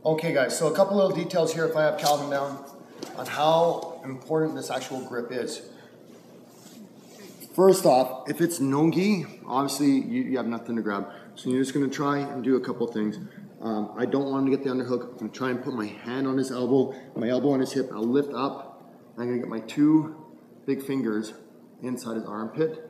Okay guys, so a couple little details here if I have Calvin down on how important this actual grip is. First off, if it's no gi, obviously you have nothing to grab. So you're just gonna try and do a couple things. I don't want him to get the underhook. I'm gonna try and put my hand on his elbow, my elbow on his hip. I'll lift up. I'm gonna get my two big fingers inside his armpit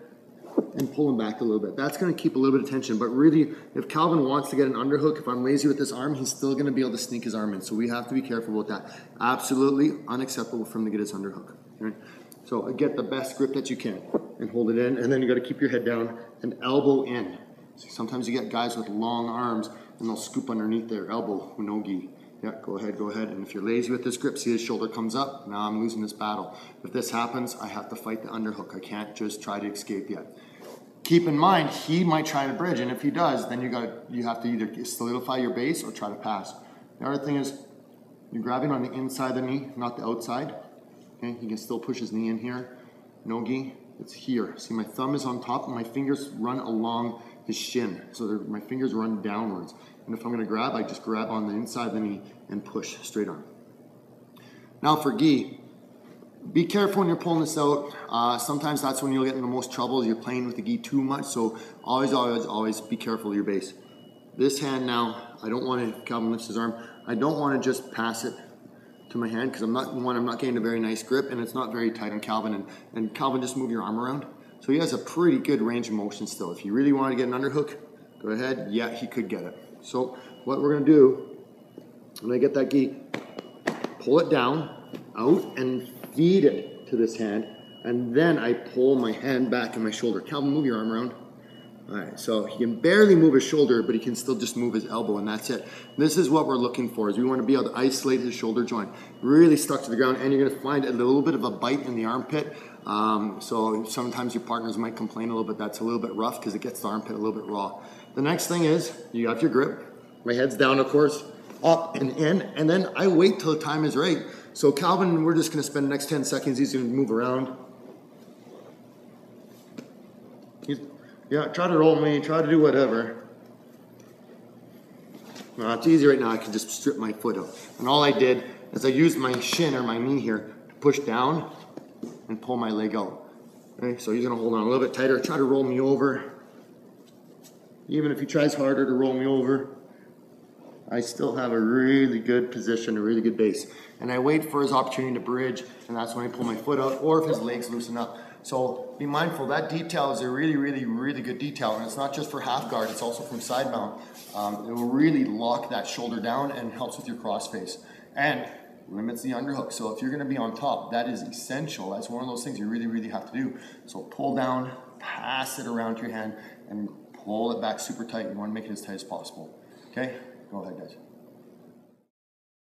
and pull him back a little bit. That's gonna keep a little bit of tension, but really, if Calvin wants to get an underhook, if I'm lazy with this arm, he's still gonna be able to sneak his arm in. So we have to be careful about that. Absolutely unacceptable for him to get his underhook. Right? So get the best grip that you can and hold it in, and then you gotta keep your head down and elbow in. So sometimes you get guys with long arms and they'll scoop underneath their elbow, no gi. Yeah, go ahead. And if you're lazy with this grip, see his shoulder comes up, now I'm losing this battle. If this happens, I have to fight the underhook. I can't just try to escape yet. Keep in mind, he might try to bridge, and if he does, then you have to either solidify your base or try to pass. The other thing is, you're grabbing on the inside of the knee, not the outside. Okay, he can still push his knee in here. No gi, it's here. See, my thumb is on top, and my fingers run along his shin. So my fingers run downwards. And if I'm gonna grab, I just grab on the inside of the knee and push straight on. Now for gi, be careful when you're pulling this out. Sometimes that's when you'll get in the most trouble. You're playing with the gi too much. So always be careful of your base. This hand now, I don't want to, Calvin lifts his arm, I don't want to just pass it to my hand because I'm not getting a very nice grip and it's not very tight on Calvin. And Calvin, just move your arm around. So he has a pretty good range of motion still. If you really want to get an underhook, go ahead. Yeah, he could get it. So what we're gonna do, when I get that gi, pull it down, out, and feed it to this hand, and then I pull my hand back in my shoulder. Calvin, move your arm around. All right, so he can barely move his shoulder, but he can still just move his elbow, and that's it. This is what we're looking for, is we want to be able to isolate his shoulder joint. Really stuck to the ground, and you're gonna find a little bit of a bite in the armpit. So sometimes your partners might complain a little bit, that's a little bit rough because it gets the armpit a little bit raw. The next thing is, you got your grip. My head's down, of course, up and in, and then I wait till the time is right. So Calvin, we're just gonna spend the next 10 seconds, he's gonna move around. Yeah, try to roll me, try to do whatever. It's easy right now, I can just strip my foot out. And all I did is I used my shin or my knee here to push down and pull my leg out. Okay, so he's gonna hold on a little bit tighter, try to roll me over. Even if he tries harder to roll me over, I still have a really good position, a really good base. And I wait for his opportunity to bridge, and that's when I pull my foot out, or if his legs loosen up. So be mindful, that detail is a really good detail, and it's not just for half guard, it's also from side mount. It will really lock that shoulder down and helps with your crossface. And limits the underhook. So if you're gonna be on top, that is essential. That's one of those things you really have to do. So pull down, pass it around to your hand, and pull it back super tight. You wanna make it as tight as possible. Okay, go ahead guys.